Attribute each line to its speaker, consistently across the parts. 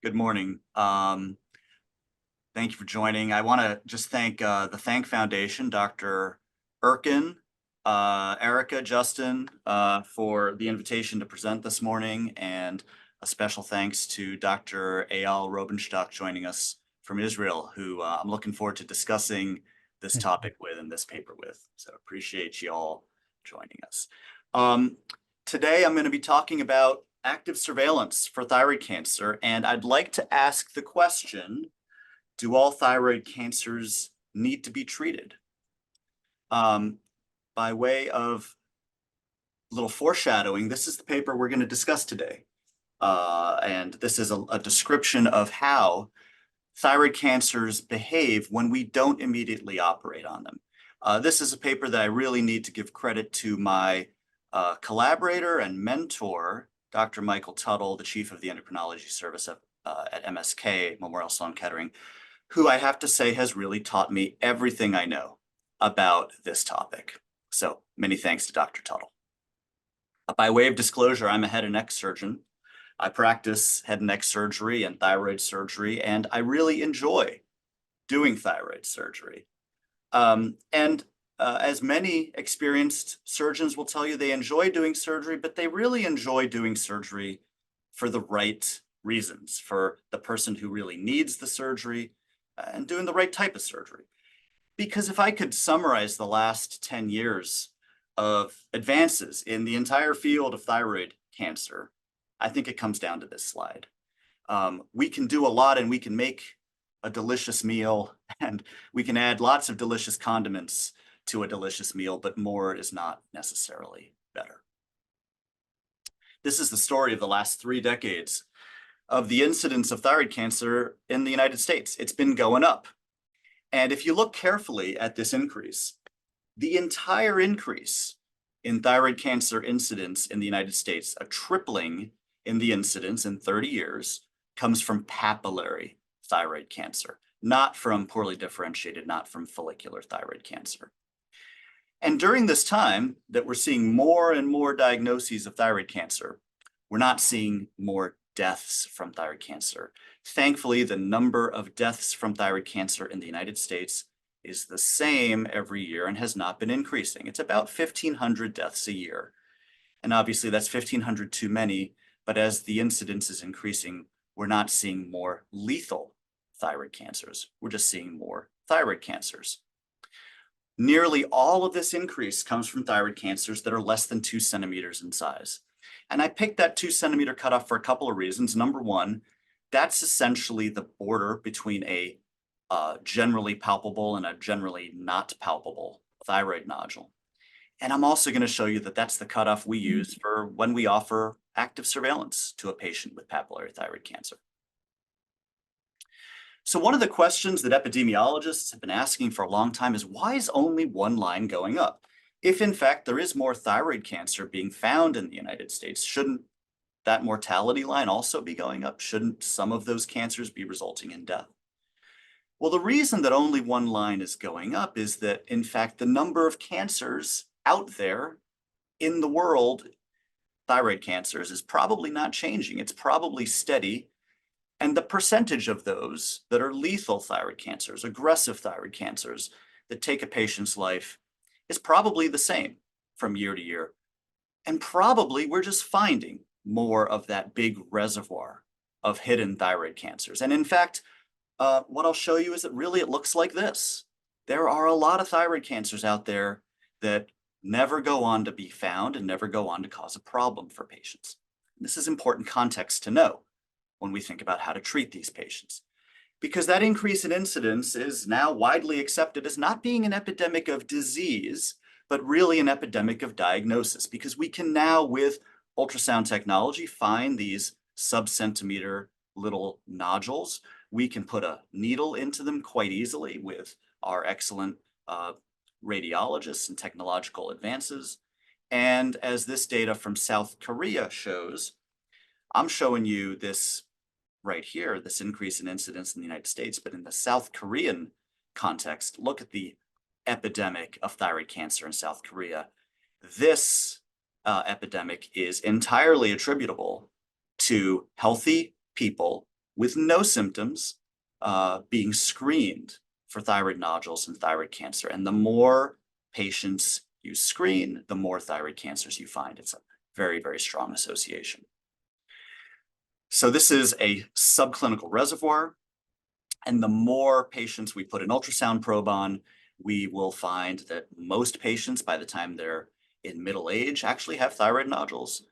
Speaker 1: Good morning. Thank you for joining. I want to just thank the Thank Foundation, Dr. Erkin, Erica, Justin, for the invitation to present this morning, and a special thanks to Dr. Eyal Robenshtok joining us from Israel, who I'm looking forward to discussing this topic with and this paper with. So appreciate you all joining us. Today I'm going to be talking about active surveillance for thyroid cancer, and I'd like to ask the question, do all thyroid cancers need to be treated? By way of a little foreshadowing, this is the paper we're going to discuss today. And this is a description of how thyroid cancers behave when we don't immediately operate on them. This is a paper that I really need to give credit to my collaborator and mentor, Dr. Michael Tuttle, the chief of the endocrinology service at MSK, Memorial Sloan Kettering, who I have to say has really taught me everything I know about this topic. So many thanks to Dr. Tuttle. By way of disclosure, I'm a head and neck surgeon. I practice head and neck surgery and thyroid surgery, and I really enjoy doing thyroid surgery. As many experienced surgeons will tell you, they enjoy doing surgery, but they really enjoy doing surgery for the right reasons, for the person who really needs the surgery, and doing the right type of surgery. Because if I could summarize the last 10 years of advances in the entire field of thyroid cancer, I think it comes down to this slide. We can do a lot, and we can make a delicious meal, and we can add lots of delicious condiments to a delicious meal, but more is not necessarily better. This is the story of the last 3 decades of the incidence of thyroid cancer in the United States. It's been going up. And if you look carefully at this increase, the entire increase in thyroid cancer incidence in the United States, a tripling in the incidence in 30 years, comes from papillary thyroid cancer, not from poorly differentiated, not from follicular thyroid cancer. And during this time that we're seeing more and more diagnoses of thyroid cancer, we're not seeing more deaths from thyroid cancer. Thankfully, the number of deaths from thyroid cancer in the United States is the same every year and has not been increasing. It's about 1,500 deaths a year. And obviously that's 1,500 too many, but as the incidence is increasing, we're not seeing more lethal thyroid cancers. We're just seeing more thyroid cancers. Nearly all of this increase comes from thyroid cancers that are less than 2 centimeters in size. And I picked that 2 centimeter cutoff for a couple of reasons. Number one, that's essentially the border between a generally palpable and a generally not palpable thyroid nodule. And I'm also going to show you that that's the cutoff we use for when we offer active surveillance to a patient with papillary thyroid cancer. So one of the questions that epidemiologists have been asking for a long time is, why is only one line going up? If in fact there is more thyroid cancer being found in the United States, shouldn't that mortality line also be going up? Shouldn't some of those cancers be resulting in death? Well, the reason that only one line is going up is that, in fact, the number of cancers out there in the world, thyroid cancers, is probably not changing. It's probably steady. And the percentage of those that are lethal thyroid cancers, aggressive thyroid cancers that take a patient's life, is probably the same from year to year. And probably we're just finding more of that big reservoir of hidden thyroid cancers. And in fact, what I'll show you is that really it looks like this. There are a lot of thyroid cancers out there that never go on to be found and never go on to cause a problem for patients. This is important context to know when we think about how to treat these patients, because that increase in incidence is now widely accepted as not being an epidemic of disease, but really an epidemic of diagnosis, because we can now, with ultrasound technology, find these sub-centimeter little nodules. We can put a needle into them quite easily with our excellent radiologists and technological advances. And as this data from South Korea shows, I'm showing you this right here, this increase in incidence in the United States, but in the South Korean context, look at the epidemic of thyroid cancer in South Korea. This epidemic is entirely attributable to healthy people with no symptoms being screened for thyroid nodules and thyroid cancer. And the more patients you screen, the more thyroid cancers you find. It's a very, very strong association. So this is a subclinical reservoir. And the more patients we put an ultrasound probe on, we will find that most patients, by the time they're in middle age, actually have thyroid nodules,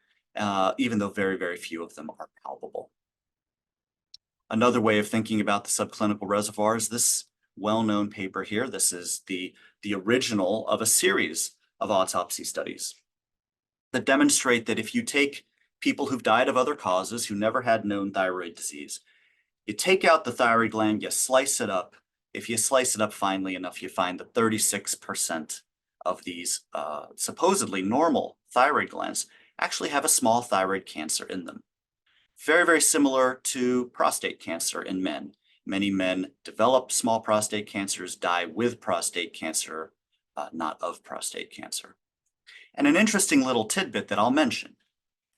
Speaker 1: even though very, very few of them are palpable. Another way of thinking about the subclinical reservoir is this well-known paper here. This is the original of a series of autopsy studies that demonstrate that if you take people who've died of other causes, who never had known thyroid disease, you take out the thyroid gland, you slice it up. If you slice it up finely enough, you find that 36% of these supposedly normal thyroid glands actually have a small thyroid cancer in them. Very, very similar to prostate cancer in men. Many men develop small prostate cancers, die with prostate cancer, not of prostate cancer. And an interesting little tidbit that I'll mention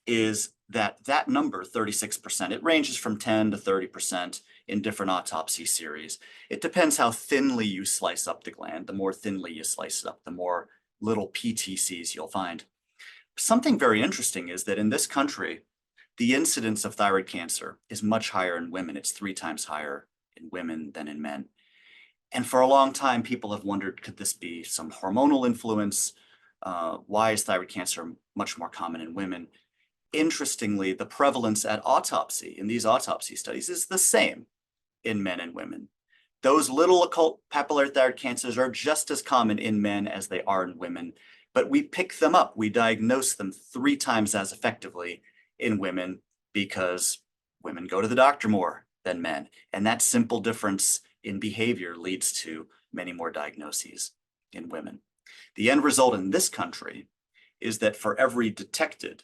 Speaker 1: is that number, 36%, it ranges from 10 to 30% in different autopsy series. It depends how thinly you slice up the gland. The more thinly you slice it up, the more little PTCs you'll find. Something very interesting is that in this country, the incidence of thyroid cancer is much higher in women. It's 3 times higher in women than in men. And for a long time, people have wondered, could this be some hormonal influence? Why is thyroid cancer much more common in women? Interestingly, the prevalence at autopsy in these autopsy studies is the same in men and women. Those little occult papillary thyroid cancers are just as common in men as they are in women, but we pick them up. We diagnose them 3 times as effectively in women because women go to the doctor more than men. And that simple difference in behavior leads to many more diagnoses in women. The end result in this country is that for every detected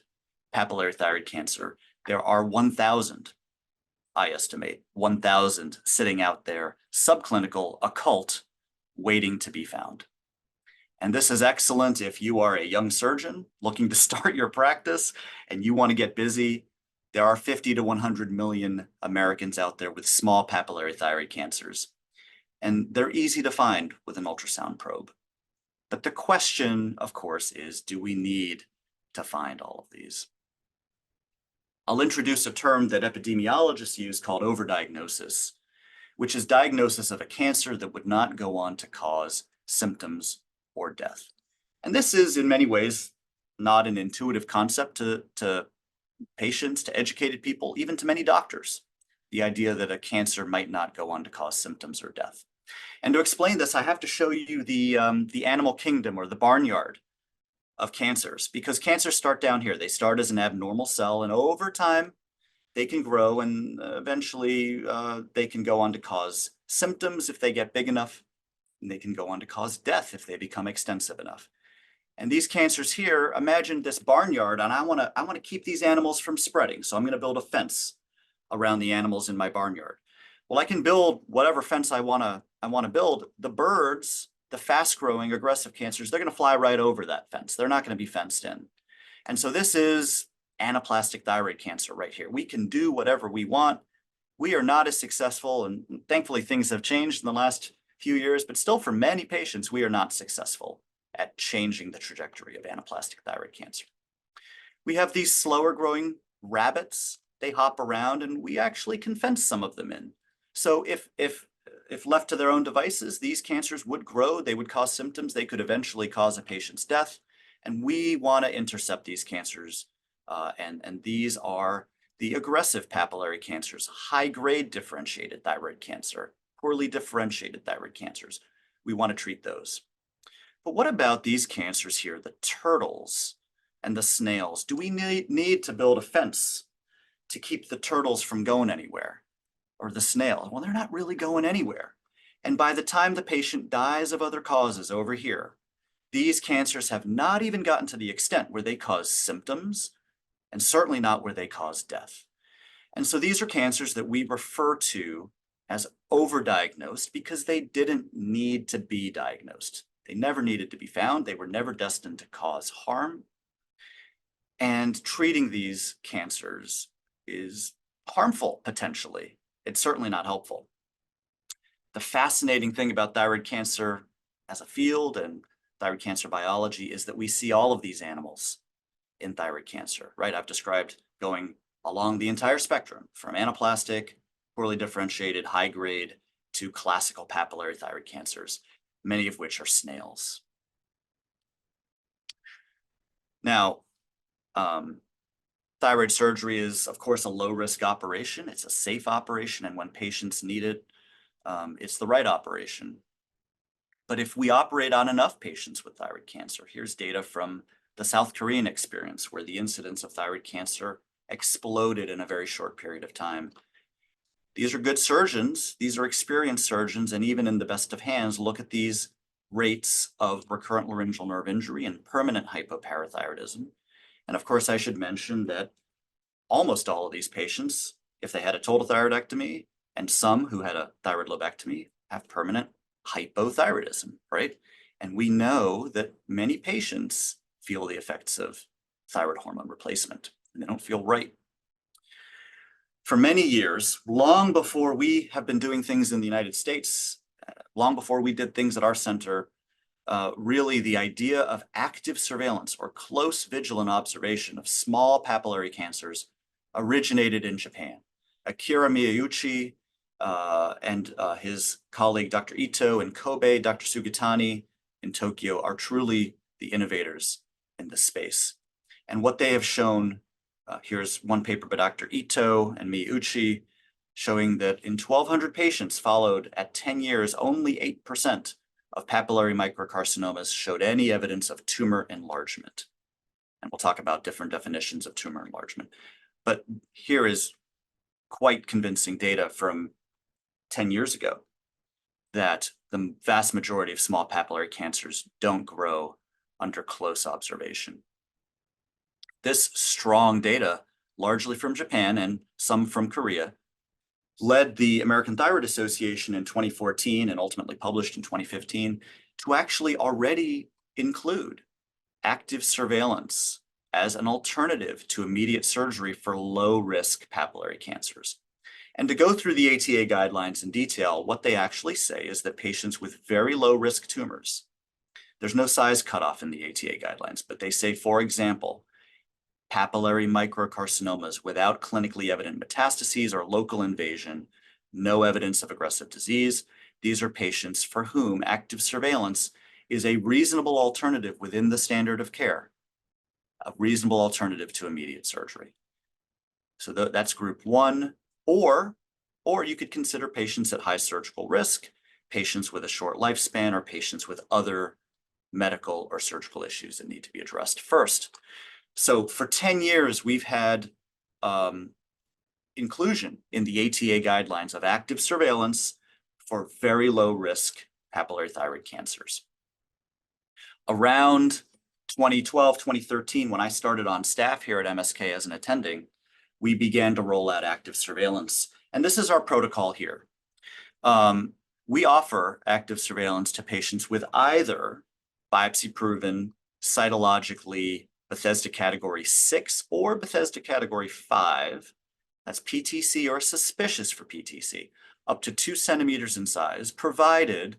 Speaker 1: papillary thyroid cancer, there are 1,000, I estimate, 1,000 sitting out there, subclinical, occult, waiting to be found. And this is excellent if you are a young surgeon looking to start your practice and you want to get busy. There are 50 to 100 million Americans out there with small papillary thyroid cancers, and they're easy to find with an ultrasound probe. But the question, of course, is, do we need to find all of these? I'll introduce a term that epidemiologists use called overdiagnosis, which is diagnosis of a cancer that would not go on to cause symptoms or death. And this is in many ways not an intuitive concept to patients, to educated people, even to many doctors, the idea that a cancer might not go on to cause symptoms or death. And to explain this, I have to show you the animal kingdom, or the barnyard of cancers, because cancers start down here. They start as an abnormal cell, and over time, they can grow, and eventually they can go on to cause symptoms if they get big enough, and they can go on to cause death if they become extensive enough. And these cancers here, imagine this barnyard, and I want to keep these animals from spreading, so I'm going to build a fence around the animals in my barnyard. Well, I can build whatever fence I want to build. The birds, the fast-growing aggressive cancers, they're going to fly right over that fence. They're not going to be fenced in. And so this is anaplastic thyroid cancer right here. We can do whatever we want. We are not as successful, and thankfully things have changed in the last few years, but still for many patients, we are not successful at changing the trajectory of anaplastic thyroid cancer. We have these slower growing rabbits. They hop around, and we actually can fence some of them in. So if left to their own devices, these cancers would grow, they would cause symptoms, they could eventually cause a patient's death. And we want to intercept these cancers. And these are the aggressive papillary cancers, high-grade differentiated thyroid cancer, poorly differentiated thyroid cancers. We want to treat those. But what about these cancers here, the turtles and the snails? Do we need to build a fence to keep the turtles from going anywhere? Or the snail? Well, they're not really going anywhere. And by the time the patient dies of other causes over here, these cancers have not even gotten to the extent where they cause symptoms, and certainly not where they cause death. And so these are cancers that we refer to as overdiagnosed because they didn't need to be diagnosed. They never needed to be found. They were never destined to cause harm. And treating these cancers is harmful, potentially, it's certainly not helpful. The fascinating thing about thyroid cancer as a field and thyroid cancer biology is that we see all of these animals in thyroid cancer, right? I've described going along the entire spectrum from anaplastic, poorly differentiated, high grade to classical papillary thyroid cancers, many of which are snails. Now, thyroid surgery is, of course, a low-risk operation. It's a safe operation, and when patients need it, it's the right operation. But if we operate on enough patients with thyroid cancer, here's data from the South Korean experience where the incidence of thyroid cancer exploded in a very short period of time. These are good surgeons, these are experienced surgeons, and even in the best of hands, look at these rates of recurrent laryngeal nerve injury and permanent hypoparathyroidism. And of course, I should mention that almost all of these patients, if they had a total thyroidectomy, and some who had a thyroid lobectomy, have permanent hypothyroidism, right? And we know that many patients feel the effects of thyroid hormone replacement, and they don't feel right. For many years, long before we have been doing things in the United States, long before we did things at our center, really the idea of active surveillance or close vigilant observation of small papillary cancers originated in Japan. Akira Miyauchi and his colleague, Dr. Ito in Kobe, Dr. Sugatani in Tokyo are truly the innovators in this space. And what they have shown, here's one paper by Dr. Ito and Miyauchi, showing that in 1,200 patients followed at 10 years, only 8% of papillary microcarcinomas showed any evidence of tumor enlargement. And we'll talk about different definitions of tumor enlargement. But here is quite convincing data from 10 years ago that the vast majority of small papillary cancers don't grow under close observation. This strong data, largely from Japan and some from Korea, led the American Thyroid Association in 2014 and ultimately published in 2015 to actually already include active surveillance as an alternative to immediate surgery for low-risk papillary cancers. And to go through the ATA guidelines in detail, what they actually say is that patients with very low-risk tumors, there's no size cutoff in the ATA guidelines, but they say, for example, papillary microcarcinomas without clinically evident metastases or local invasion, no evidence of aggressive disease. These are patients for whom active surveillance is a reasonable alternative within the standard of care, a reasonable alternative to immediate surgery. So that's group one, or you could consider patients at high surgical risk, patients with a short lifespan, or patients with other medical or surgical issues that need to be addressed first. So for 10 years, we've had inclusion in the ATA guidelines of active surveillance for very low risk papillary thyroid cancers. Around 2012, 2013, when I started on staff here at MSK as an attending, we began to roll out active surveillance. And this is our protocol here. We offer active surveillance to patients with either biopsy-proven, cytologically Bethesda category 6 or Bethesda category 5, that's PTC or suspicious for PTC, up to 2 centimeters in size, provided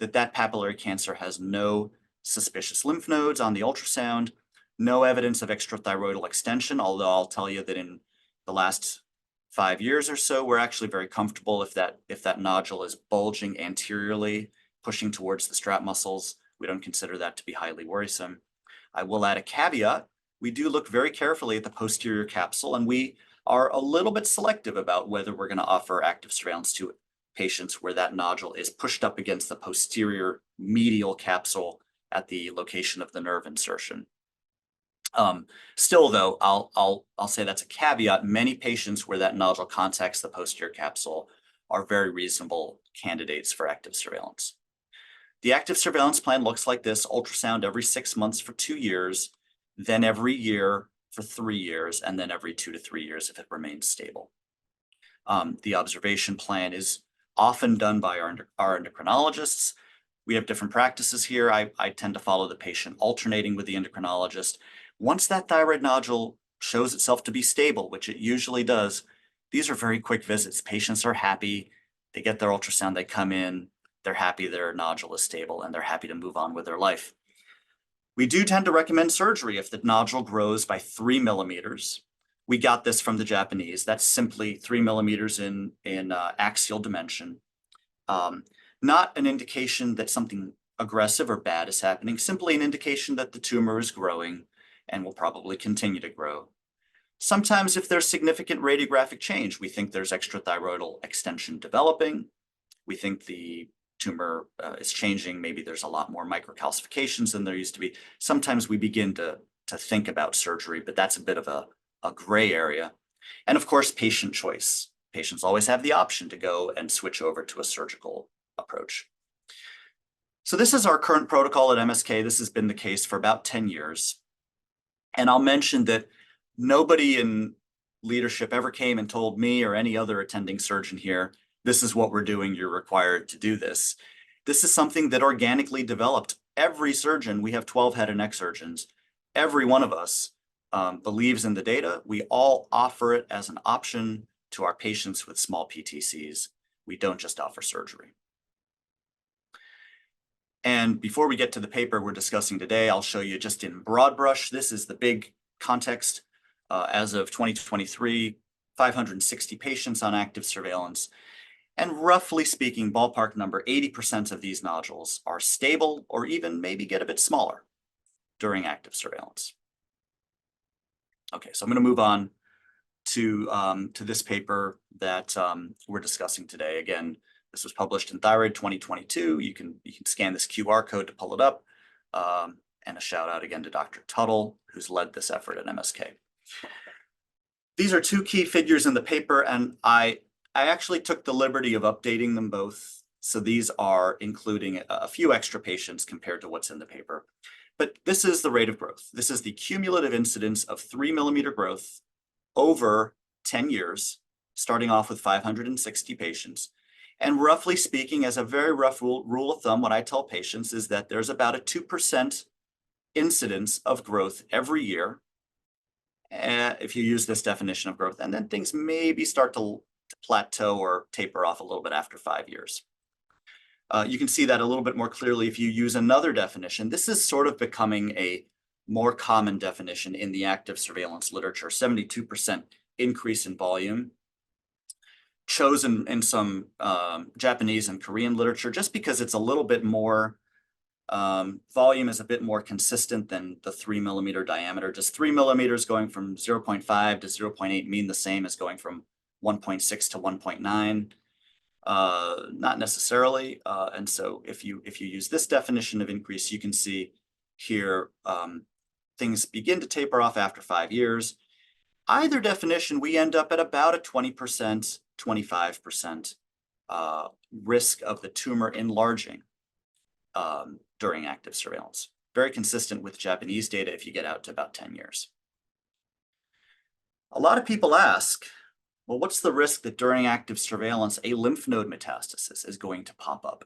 Speaker 1: that that papillary cancer has no suspicious lymph nodes on the ultrasound, no evidence of extrathyroidal extension, although I'll tell you that in the last 5 years or so, we're actually very comfortable if that nodule is bulging anteriorly, pushing towards the strap muscles. We don't consider that to be highly worrisome. I will add a caveat. We do look very carefully at the posterior capsule, and we are a little bit selective about whether we're going to offer active surveillance to patients where that nodule is pushed up against the posterior medial capsule at the location of the nerve insertion. Still, though, I'll say that's a caveat. Many patients where that nodule contacts the posterior capsule are very reasonable candidates for active surveillance. The active surveillance plan looks like this: ultrasound every 6 months for 2 years, then every year for 3 years, and then every 2 to 3 years if it remains stable. The observation plan is often done by our endocrinologists. We have different practices here. I tend to follow the patient alternating with the endocrinologist. Once that thyroid nodule shows itself to be stable, which it usually does, these are very quick visits. Patients are happy. They get their ultrasound, they come in, they're happy their nodule is stable, and they're happy to move on with their life. We do tend to recommend surgery if the nodule grows by 3 millimeters. We got this from the Japanese. That's simply 3 millimeters in axial dimension. Not an indication that something aggressive or bad is happening, simply an indication that the tumor is growing and will probably continue to grow. Sometimes if there's significant radiographic change, we think there's extrathyroidal extension developing. We think the tumor is changing. Maybe there's a lot more microcalcifications than there used to be. Sometimes we begin to think about surgery, but that's a bit of a gray area. And of course, patient choice. Patients always have the option to go and switch over to a surgical approach. So this is our current protocol at MSK. This has been the case for about 10 years. And I'll mention that nobody in leadership ever came and told me or any other attending surgeon here, this is what we're doing, you're required to do this. This is something that organically developed. Every surgeon, we have 12 head and neck surgeons, every one of us believes in the data. We all offer it as an option to our patients with small PTCs. We don't just offer surgery. And before we get to the paper we're discussing today, I'll show you just in broad brush. This is the big context. As of 2023, 560 patients on active surveillance. And roughly speaking, ballpark number, 80% of these nodules are stable or even maybe get a bit smaller during active surveillance. Okay, so I'm going to move on to this paper that we're discussing today. Again, this was published in Thyroid 2022. You can scan this QR code to pull it up. And a shout out again to Dr. Tuttle, who's led this effort at MSK. These are two key figures in the paper, and I actually took the liberty of updating them both. So these are including a few extra patients compared to what's in the paper. But this is the rate of growth. This is the cumulative incidence of 3 millimeter growth over 10 years, starting off with 560 patients. And roughly speaking, as a very rough rule of thumb, what I tell patients is that there's about a 2% incidence of growth every year if you use this definition of growth, and then things maybe start to plateau or taper off a little bit after 5 years. You can see that a little bit more clearly if you use another definition. This is sort of becoming a more common definition in the active surveillance literature, 72% increase in volume, chosen in some Japanese and Korean literature, just because it's a little bit more, volume is a bit more consistent than the 3 millimeter diameter. Just 3 millimeters going from 0.5 to 0.8 mean the same as going from 1.6 to 1.9. Not necessarily. And so if you use this definition of increase, you can see here things begin to taper off after 5 years. Either definition, we end up at about a 20%, 25% risk of the tumor enlarging during active surveillance. Very consistent with Japanese data if you get out to about 10 years. A lot of people ask, well, what's the risk that during active surveillance, a lymph node metastasis is going to pop up?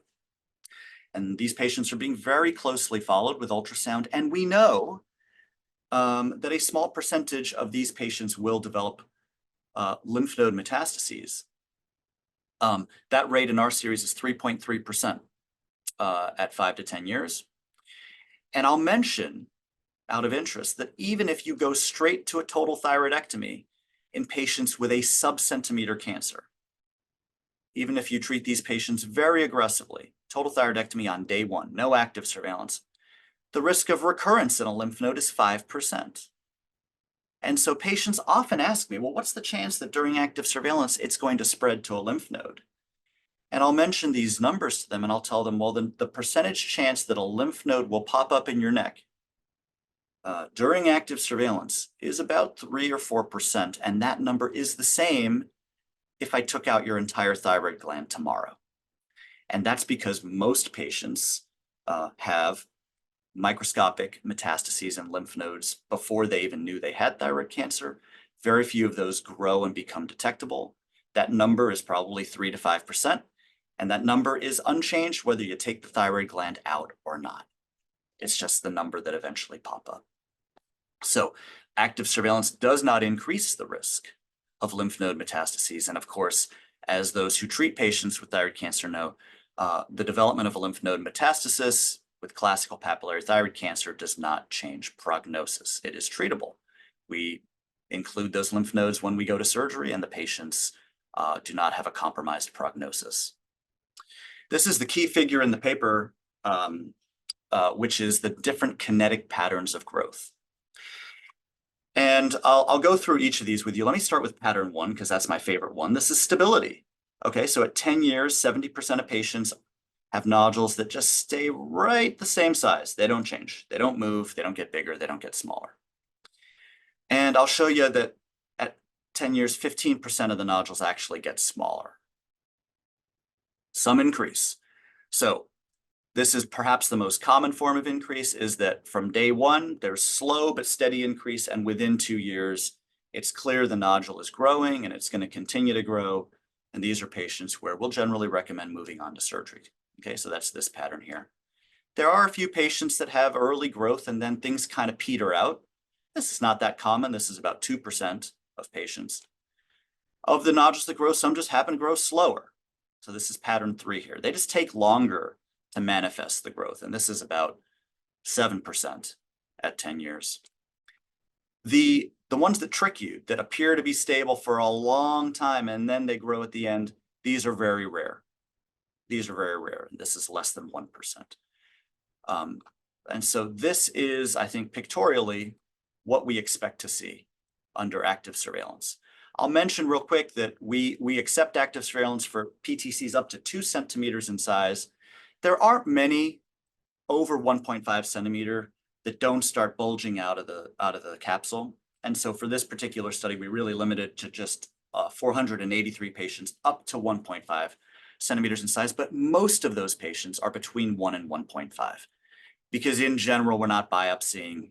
Speaker 1: And these patients are being very closely followed with ultrasound, and we know that a small percentage of these patients will develop lymph node metastases. That rate in our series is 3.3% at 5 to 10 years. And I'll mention, out of interest, that even if you go straight to a total thyroidectomy in patients with a sub-centimeter cancer, even if you treat these patients very aggressively, total thyroidectomy on day 1, no active surveillance, the risk of recurrence in a lymph node is 5%. And so patients often ask me, well, what's the chance that during active surveillance it's going to spread to a lymph node? And I'll mention these numbers to them and I'll tell them, well, then the percentage chance that a lymph node will pop up in your neck during active surveillance is about 3 or 4%. And that number is the same if I took out your entire thyroid gland tomorrow. And that's because most patients have microscopic metastases in lymph nodes before they even knew they had thyroid cancer. Very few of those grow and become detectable. That number is probably 3 to 5%. And that number is unchanged whether you take the thyroid gland out or not. It's just the number that eventually pop up. So active surveillance does not increase the risk of lymph node metastases. And of course, as those who treat patients with thyroid cancer know, the development of a lymph node metastasis with classical papillary thyroid cancer does not change prognosis. It is treatable. We include those lymph nodes when we go to surgery, and the patients do not have a compromised prognosis. This is the key figure in the paper, which is the different kinetic patterns of growth. And I'll go through each of these with you. Let me start with pattern 1, because that's my favorite one. This is stability. Okay, so at 10 years, 70% of patients have nodules that just stay right the same size. They don't change. They don't move. They don't get bigger. They don't get smaller. And I'll show you that at 10 years, 15% of the nodules actually get smaller. Some increase. So this is perhaps the most common form of increase, is that from day 1, there's slow but steady increase, and within 2 years, it's clear the nodule is growing and it's going to continue to grow. And these are patients where we'll generally recommend moving on to surgery. Okay, so that's this pattern here. There are a few patients that have early growth and then things kind of peter out. This is not that common. This is about 2% of patients. Of the nodules that grow, some just happen to grow slower. So this is pattern 3 here. They just take longer to manifest the growth, and this is about 7% at 10 years. The ones that trick you, that appear to be stable for a long time and then they grow at the end, these are very rare. These are very rare. This is less than 1%. And so this is, I think, pictorially what we expect to see under active surveillance. I'll mention real quick that we accept active surveillance for PTCs up to 2 centimeters in size. There aren't many over 1.5 centimeter that don't start bulging out of the capsule. And so for this particular study, we really limited to just 483 patients up to 1.5 centimeters in size, but most of those patients are between 1 and 1.5. Because in general, we're not biopsying,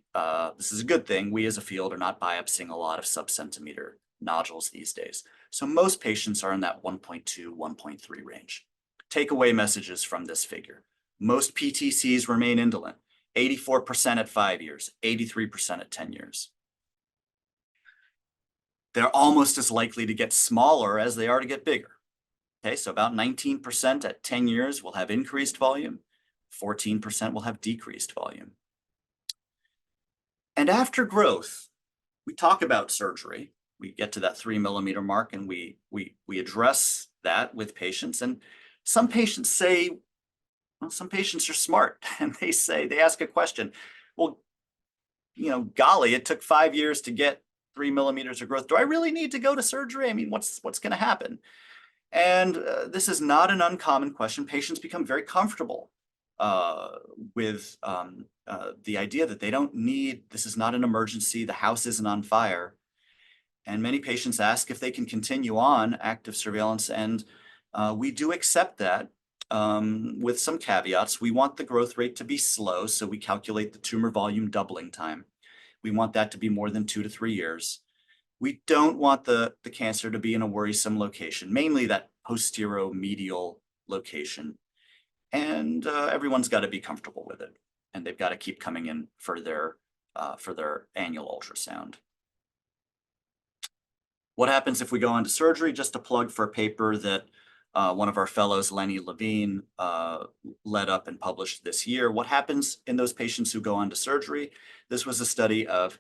Speaker 1: this is a good thing, we as a field are not biopsying a lot of sub-centimeter nodules these days. So most patients are in that 1.2, 1.3 range. Takeaway messages from this figure. Most PTCs remain indolent, 84% at 5 years, 83% at 10 years. They're almost as likely to get smaller as they are to get bigger. Okay, so about 19% at 10 years will have increased volume, 14% will have decreased volume. And after growth, we talk about surgery. We get to that 3 millimeter mark and we address that with patients. And some patients say, well, some patients are smart and they ask a question. Well, you know, golly, it took 5 years to get 3 millimeters of growth. Do I really need to go to surgery? I mean, what's going to happen? And this is not an uncommon question. Patients become very comfortable with the idea that they don't need, this is not an emergency, the house isn't on fire. And many patients ask if they can continue on active surveillance, and we do accept that with some caveats. We want the growth rate to be slow, so we calculate the tumor volume doubling time. We want that to be more than 2 to 3 years. We don't want the cancer to be in a worrisome location, mainly that posteromedial location. And everyone's got to be comfortable with it, and they've got to keep coming in for their annual ultrasound. What happens if we go on to surgery? Just a plug for a paper that one of our fellows, Lenny Levine, led up and published this year. What happens in those patients who go on to surgery? This was a study of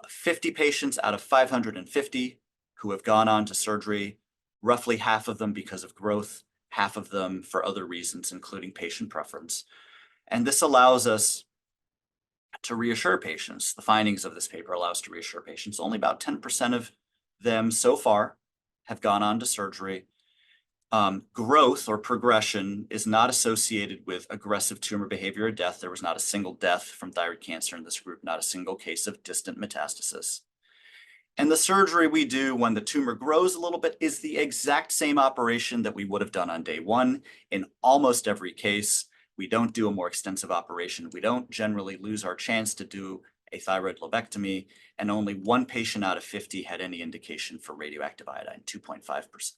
Speaker 1: 50 patients out of 550 who have gone on to surgery, roughly half of them because of growth, half of them for other reasons, including patient preference. And this allows us to reassure patients. The findings of this paper allow us to reassure patients. Only about 10% of them so far have gone on to surgery. Growth or progression is not associated with aggressive tumor behavior or death. There was not a single death from thyroid cancer in this group, not a single case of distant metastasis. And the surgery we do when the tumor grows a little bit is the exact same operation that we would have done on day 1 in almost every case. We don't do a more extensive operation. We don't generally lose our chance to do a thyroid lobectomy, and only 1 patient out of 50 had any indication for radioactive iodine, 2.5%.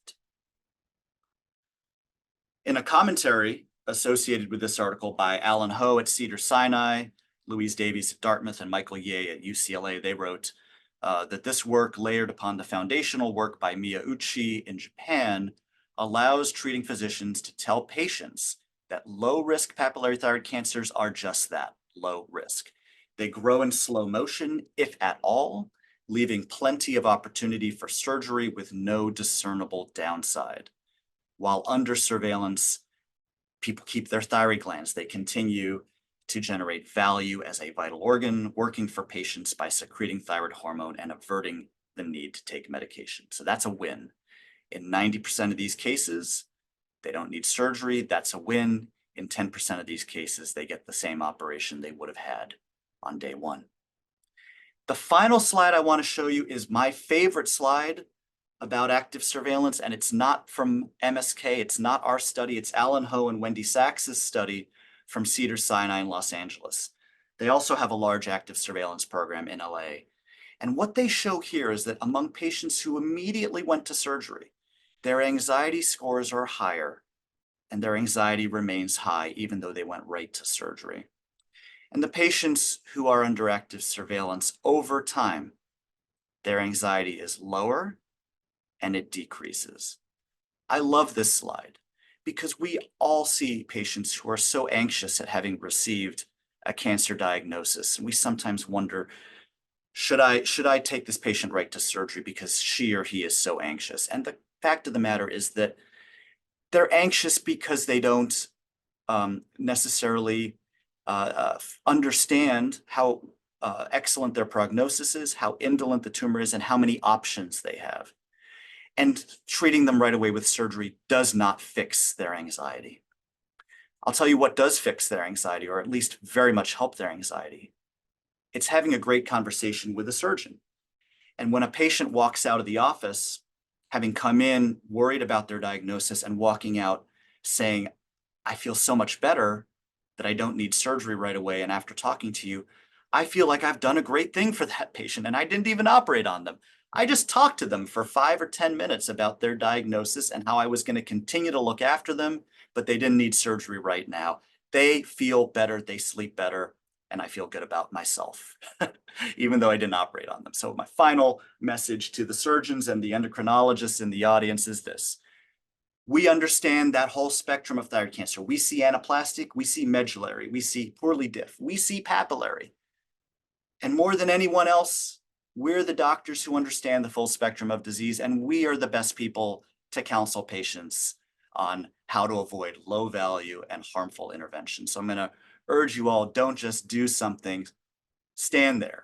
Speaker 1: In a commentary associated with this article by Alan Ho at Cedars-Sinai, Louise Davies at Dartmouth, and Michael Ye at UCLA, they wrote, that this work, layered upon the foundational work by Miyauchi in Japan, allows treating physicians to tell patients that low-risk papillary thyroid cancers are just that, low risk. They grow in slow motion, if at all, leaving plenty of opportunity for surgery with no discernible downside. While under surveillance, people keep their thyroid glands. They continue to generate value as a vital organ, working for patients by secreting thyroid hormone and averting the need to take medication. So that's a win. In 90% of these cases, they don't need surgery. That's a win. In 10% of these cases, they get the same operation they would have had on day one. The final slide I want to show you is my favorite slide about active surveillance, and it's not from MSK, it's not our study, it's Alan Ho and Wendy Sachs's study from Cedars-Sinai in Los Angeles. They also have a large active surveillance program in LA. And what they show here is that among patients who immediately went to surgery, their anxiety scores are higher, and their anxiety remains high even though they went right to surgery. And the patients who are under active surveillance over time, their anxiety is lower and it decreases. I love this slide because we all see patients who are so anxious at having received a cancer diagnosis. And we sometimes wonder, should I take this patient right to surgery because she or he is so anxious? And the fact of the matter is that they're anxious because they don't necessarily understand how excellent their prognosis is, how indolent the tumor is, and how many options they have. And treating them right away with surgery does not fix their anxiety. I'll tell you what does fix their anxiety, or at least very much help their anxiety. It's having a great conversation with a surgeon. And when a patient walks out of the office, having come in worried about their diagnosis and walking out saying, I feel so much better that I don't need surgery right away. And after talking to you, I feel like I've done a great thing for that patient and I didn't even operate on them. I just talked to them for 5 or 10 minutes about their diagnosis and how I was going to continue to look after them, but they didn't need surgery right now. They feel better, they sleep better, and I feel good about myself, even though I didn't operate on them. So my final message to the surgeons and the endocrinologists in the audience is this. We understand that whole spectrum of thyroid cancer. We see anaplastic, we see medullary, we see poorly diff, we see papillary. And more than anyone else, we're the doctors who understand the full spectrum of disease, and we are the best people to counsel patients on how to avoid low value and harmful interventions. So I'm going to urge you all, don't just do something, stand there.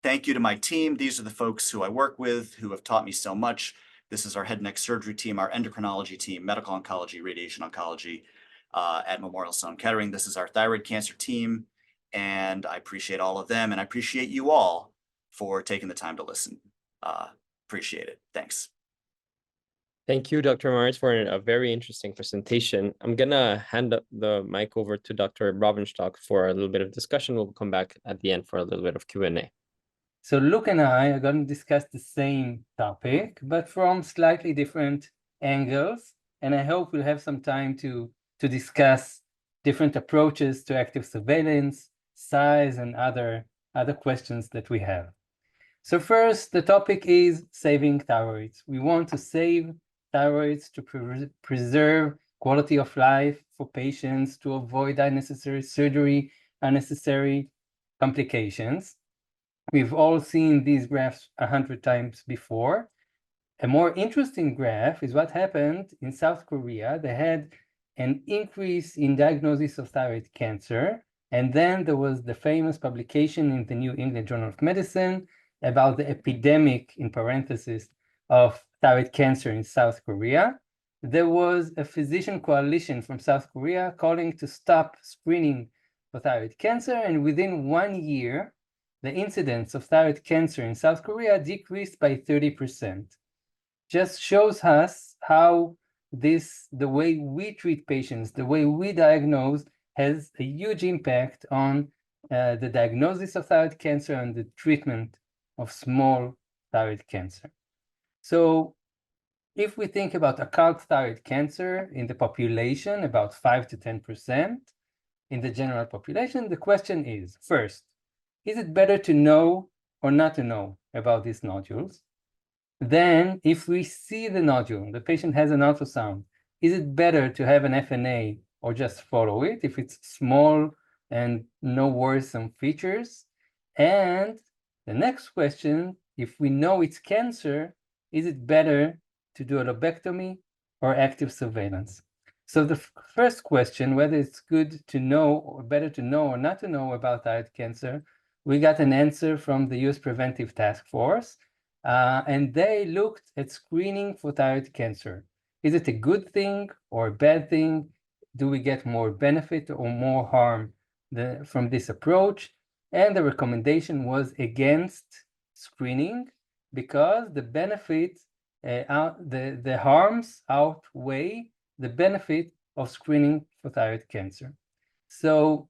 Speaker 1: Thank you to my team. These are the folks who I work with who have taught me so much. This is our head and neck surgery team, our endocrinology team, medical oncology, radiation oncology at Memorial Sloan Kettering. This is our thyroid cancer team, and I appreciate all of them, and I appreciate you all for taking the time to listen. Appreciate it. Thanks.
Speaker 2: Thank you, Dr. Morris, for a very interesting presentation. I'm going to hand the mic over to Dr. Robenshtok for a little bit of discussion. We'll come back at the end for a little bit of Q&A.
Speaker 3: So Luc and I are going to discuss the same topic, but from slightly different angles. And I hope we'll have some time to discuss different approaches to active surveillance, size, and other questions that we have. So first, the topic is saving thyroids. We want to save thyroids to preserve quality of life for patients, to avoid unnecessary surgery, unnecessary complications. We've all seen these graphs 100 times before. A more interesting graph is what happened in South Korea. They had an increase in diagnosis of thyroid cancer, and then there was the famous publication in the New England Journal of Medicine about the epidemic, in parentheses, of thyroid cancer in South Korea. There was a physician coalition from South Korea calling to stop screening for thyroid cancer, and within 1 year, the incidence of thyroid cancer in South Korea decreased by 30%. Just shows us how the way we treat patients, the way we diagnose, has a huge impact on the diagnosis of thyroid cancer and the treatment of small thyroid cancer. So if we think about occult thyroid cancer in the population, about 5 to 10% in the general population, the question is, first, is it better to know or not to know about these nodules. Then, if we see the nodule, the patient has an ultrasound, is it better to have an FNA or just follow it if it's small and no worrisome features? And the next question, if we know it's cancer, is it better to do a lobectomy or active surveillance? So the first question, whether it's good to know or better to know or not to know about thyroid cancer, we got an answer from the US Preventive Task Force, and they looked at screening for thyroid cancer. Is it a good thing or a bad thing? Do we get more benefit or more harm from this approach? And the recommendation was against screening because the benefits, the harms outweigh the benefit of screening for thyroid cancer. So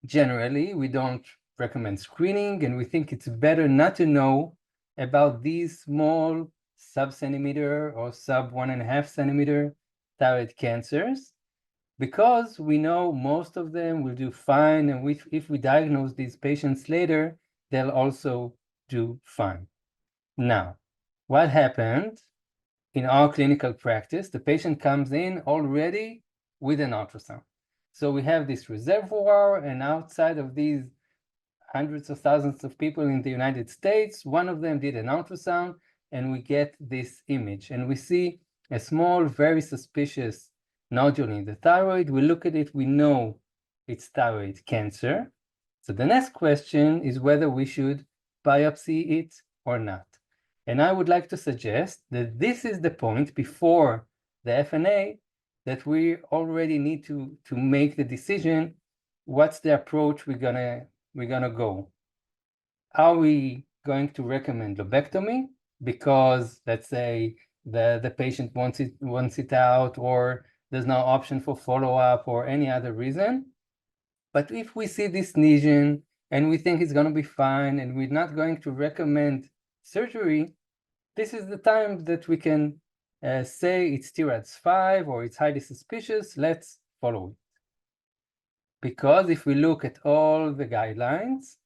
Speaker 3: generally, we don't recommend screening, and we think it's better not to know about these small sub-centimeter or sub-1.5 centimeter thyroid cancers, because we know most of them will do fine, and if we diagnose these patients later, they'll also do fine. Now, what happened in our clinical practice? The patient comes in already with an ultrasound. So we have this reservoir, and outside of these hundreds of thousands of people in the United States, one of them did an ultrasound, and we get this image. And we see a small, very suspicious nodule in the thyroid. We look at it, we know it's thyroid cancer. So the next question is whether we should biopsy it or not. And I would like to suggest that this is the point before the FNA that we already need to make the decision, what's the approach we're gonna go. Are we going to recommend lobectomy because, let's say, the patient wants it out, or there's no option for follow-up or any other reason? But if we see this lesion and we think it's going to be fine and we're not going to recommend surgery, this is the time that we can say it's TRADS 5 or it's highly suspicious, let's follow it. Because if we look at all the guidelines,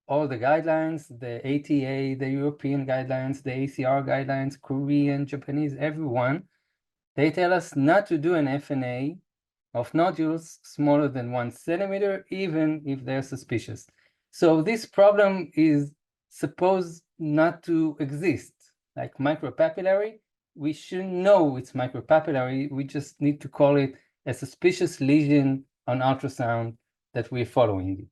Speaker 3: the ATA, the European guidelines, the ACR guidelines, Korean, Japanese, everyone, they tell us not to do an FNA of nodules smaller than 1 centimeter, even if they're suspicious. So this problem is supposed not to exist. Like micropapillary, we should know it's micropapillary. We just need to call it a suspicious lesion on ultrasound that we're following.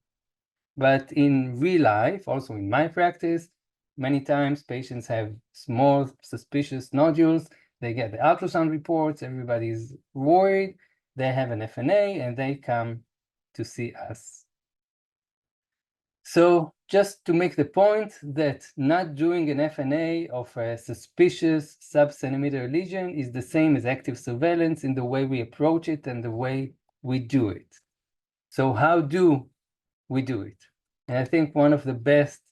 Speaker 3: But in real life, also in my practice, many times patients have small suspicious nodules. They get the ultrasound reports, everybody's worried, they have an FNA, and they come to see us. So just to make the point that not doing an FNA of a suspicious sub-centimeter lesion is the same as active surveillance in the way we approach it and the way we do it. So how do we do it? And I think one of the best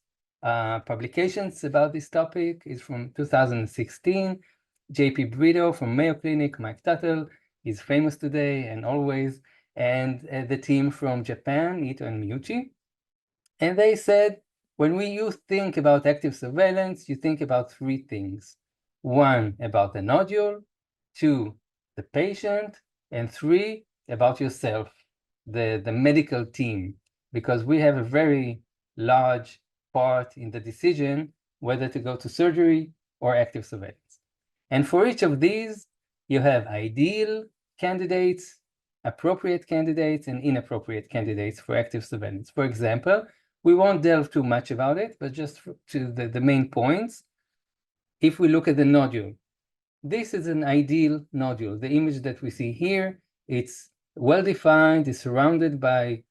Speaker 3: publications about this topic is from 2016. J.P. Brito from Mayo Clinic, Mike Tuttle, is famous today and always, and the team from Japan, Ito and Miyuchi. And they said, when you think about active surveillance, you think about 3 things. 1, about the nodule, 2, the patient, and 3, about yourself, the medical team, because we have a very large part in the decision whether to go to surgery or active surveillance. And for each of these, you have ideal candidates, appropriate candidates, and inappropriate candidates for active surveillance. For example, we won't delve too much about it, but just to the main points. If we look at the nodule, this is an ideal nodule. The image that we see here, it's well-defined, it's surrounded by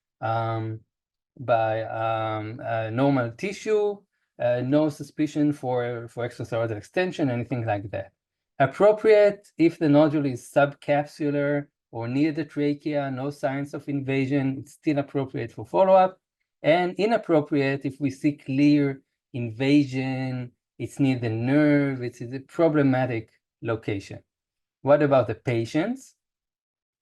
Speaker 3: normal tissue, no suspicion for extrathyroidal extension, anything like that. Appropriate if the nodule is subcapsular or near the trachea, no signs of invasion, it's still appropriate for follow-up. And inappropriate if we see clear invasion, it's near the nerve, it's a problematic location. What about the patients?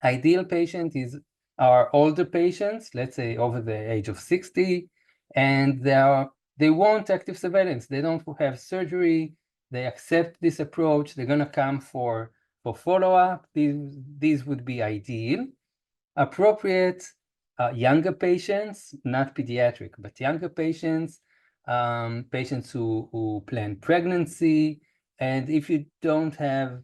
Speaker 3: Ideal patient is our older patients, let's say over the age of 60, and they are they want active surveillance. They don't have surgery. They accept this approach. They're going to come for follow-up. These would be ideal. Appropriate younger patients, not pediatric, but younger patients, patients who plan pregnancy. And if you don't have,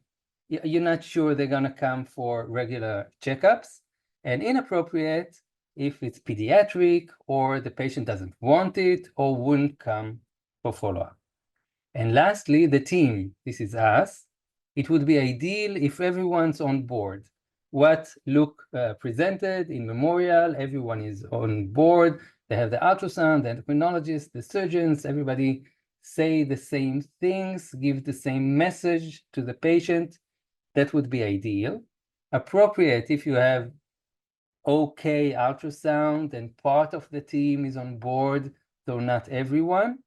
Speaker 3: you're not sure they're going to come for regular checkups. And inappropriate if it's pediatric or the patient doesn't want it or wouldn't come for follow-up. And lastly, the team, this is us. It would be ideal if everyone's on board. What Luc presented in Memorial, everyone is on board. They have the ultrasound, the endocrinologist, the surgeons, everybody say the same things, give the same message to the patient. That would be ideal. Appropriate if you have okay ultrasound and part of the team is on board, though not everyone.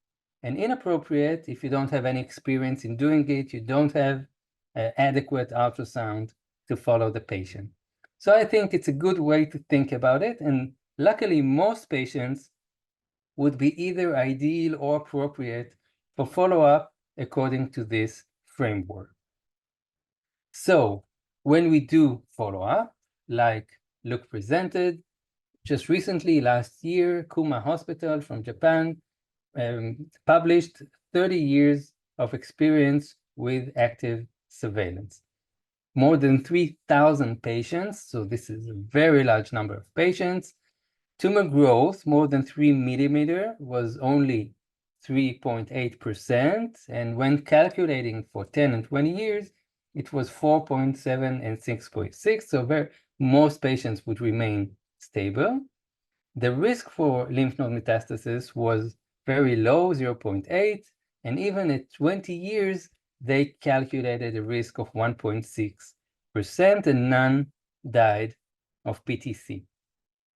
Speaker 3: And inappropriate if you don't have any experience in doing it, you don't have adequate ultrasound to follow the patient. So I think it's a good way to think about it. And luckily, most patients would be either ideal or appropriate for follow-up according to this framework. So when we do follow-up, like Luc presented, just recently, last year, Kuma Hospital from Japan published 30 years of experience with active surveillance. More than 3,000 patients, so this is a very large number of patients. Tumor growth, more than 3 millimeter, was only 3.8%, and when calculating for 10 and 20 years, it was 4.7 and 6.6, so most patients would remain stable. The risk for lymph node metastasis was very low, 0.8, and even at 20 years, they calculated a risk of 1.6%, and none died of PTC.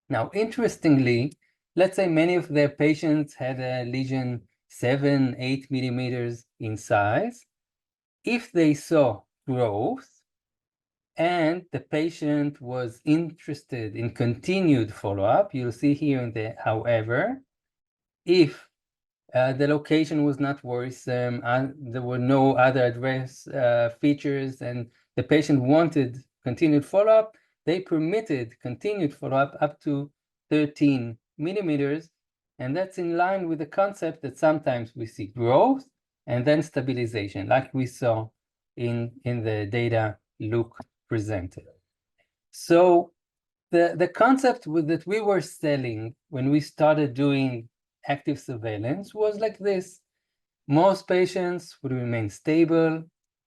Speaker 3: Now, interestingly, let's say many of their patients had a lesion 7, 8 millimeters in size. If they saw growth and the patient was interested in continued follow-up, you'll see here in the however, if the location was not worrisome, there were no other adverse features, and the patient wanted continued follow-up, they permitted continued follow-up up to 13 millimeters, and that's in line with the concept that sometimes we see growth and then stabilization, like we saw in the data Luc presented. So the concept that we were selling when we started doing active surveillance was like this. Most patients will remain stable.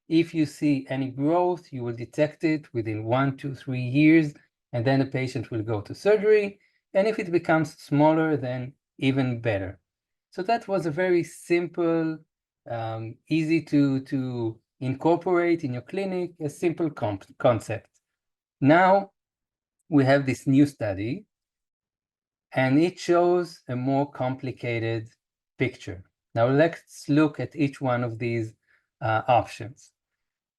Speaker 3: If you see any growth, you will detect it within 1 to 3 years, and then the patient will go to surgery. And if it becomes smaller, then even better. So that was a very simple, easy to incorporate in your clinic, a simple concept. Now we have this new study, and it shows a more complicated picture. Now let's look at each one of these options.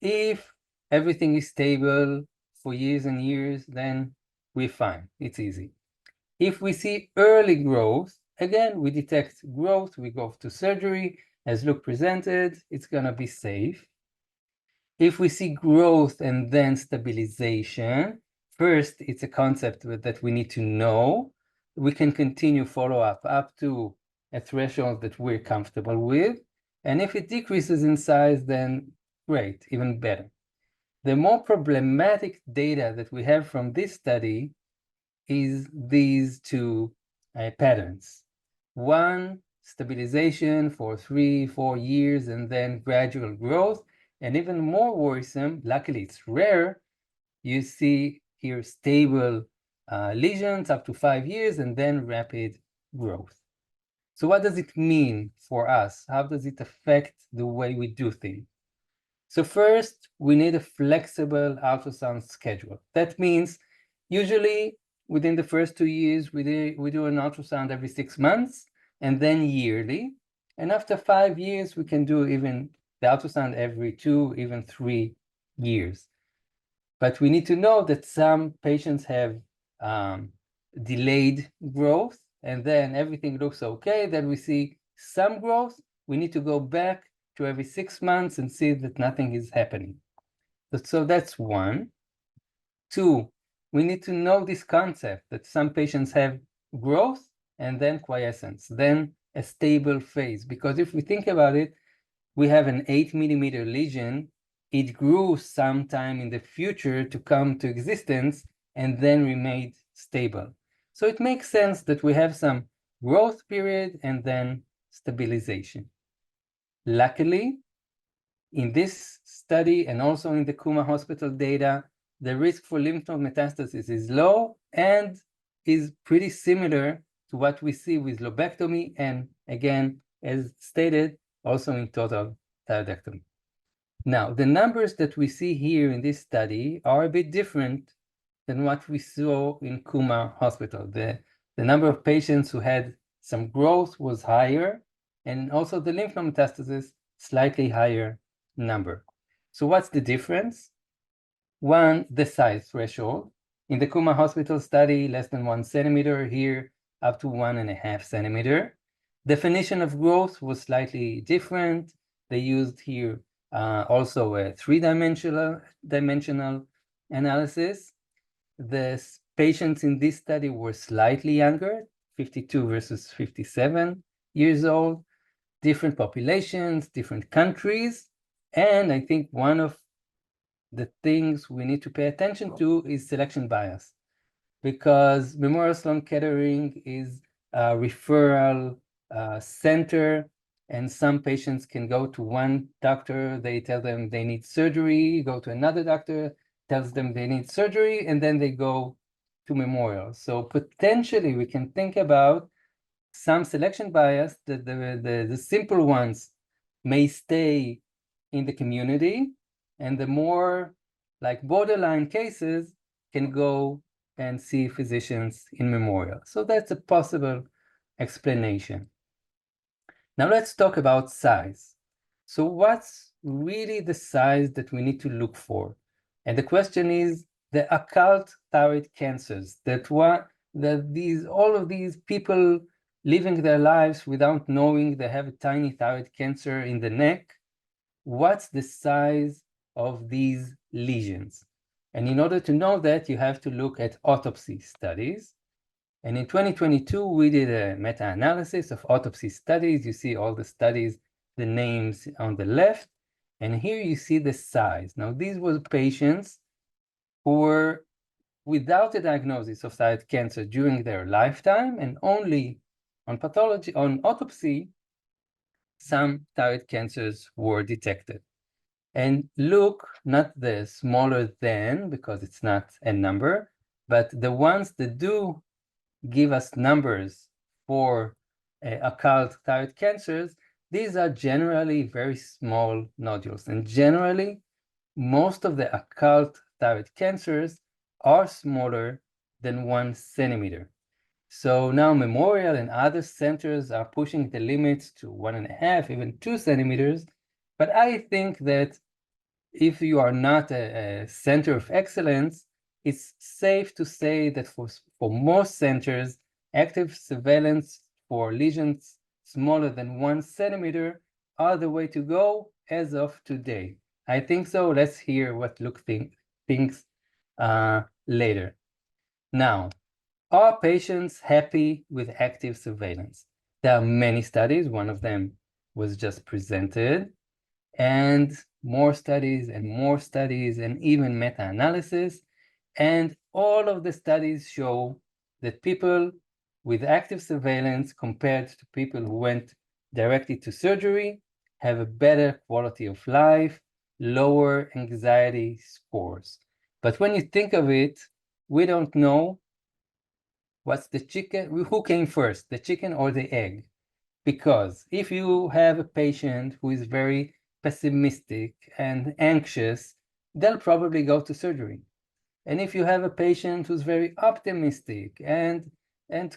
Speaker 3: If everything is stable for years and years, then we're fine, it's easy. If we see early growth, again, we detect growth, we go to surgery, as Luc presented, it's gonna be safe. If we see growth and then stabilization, first, it's a concept that we need to know. We can continue follow-up up to a threshold that we're comfortable with. And if it decreases in size, then great, even better. The more problematic data that we have from this study is these two patterns. One, stabilization for 3-4 years and then gradual growth. And even more worrisome, luckily it's rare, you see here stable lesions up to 5 years and then rapid growth. So what does it mean for us? How does it affect the way we do things? So first, we need a flexible ultrasound schedule. That means usually within the first 2 years, we do an ultrasound every 6 months and then yearly. And after 5 years, we can do even the ultrasound every 2, even 3 years. But we need to know that some patients have delayed growth, and then everything looks okay. Then we see some growth, we need to go back to every 6 months and see that nothing is happening. So that's one. Two, we need to know this concept that some patients have growth and then quiescence, then a stable phase. Because if we think about it, we have an 8 millimeter lesion. It grew sometime in the future to come to existence and then remained stable. So it makes sense that we have some growth period and then stabilization. Luckily, in this study and also in the Kuma Hospital data, the risk for lymph node metastasis is low and is pretty similar to what we see with lobectomy and, again, as stated, also in total thyroidectomy. Now, the numbers that we see here in this study are a bit different than what we saw in Kuma Hospital. The number of patients who had some growth was higher, and also the lymph node metastasis slightly higher number. So what's the difference? One, the size threshold. In the Kuma Hospital study, less than 1 centimeter, here up to 1.5 centimeter. Definition of growth was slightly different. They used here also a three-dimensional analysis. The patients in this study were slightly younger, 52 versus 57 years old, different populations, different countries. And I think one of the things we need to pay attention to is selection bias, because Memorial Sloan Kettering is a referral center, and some patients can go to one doctor, they tell them they need surgery, go to another doctor, tells them they need surgery, and then they go to Memorial. So potentially we can think about some selection bias that the simple ones may stay in the community, and the more like borderline cases can go and see physicians in Memorial. So that's a possible explanation. Now let's talk about size. So what's really the size that we need to look for? And the question is the occult thyroid cancers, all of these people living their lives without knowing they have a tiny thyroid cancer in the neck. What's the size of these lesions? And in order to know that, you have to look at autopsy studies. And in 2022, we did a meta-analysis of autopsy studies. You see all the studies, the names on the left. And here you see the size. Now, these were patients who were without a diagnosis of thyroid cancer during their lifetime, and only on pathology, on autopsy, some thyroid cancers were detected. And look, not the smaller than, because it's not a number, but the ones that do give us numbers for occult thyroid cancers, these are generally very small nodules. And generally, most of the occult thyroid cancers are smaller than 1 centimeter. So now Memorial and other centers are pushing the limits to 1.5, even 2 centimeters. But I think that if you are not a center of excellence, it's safe to say that for most centers, active surveillance for lesions smaller than 1 centimeter are the way to go as of today. I think so. Let's hear what Luc thinks later. Now, are patients happy with active surveillance? There are many studies. One of them was just presented, and more studies and even meta-analysis. And all of the studies show that people with active surveillance compared to people who went directly to surgery have a better quality of life, lower anxiety scores. But when you think of it, we don't know what's the chicken, who came first, the chicken or the egg? Because if you have a patient who is very pessimistic and anxious, they'll probably go to surgery. And if you have a patient who's very optimistic and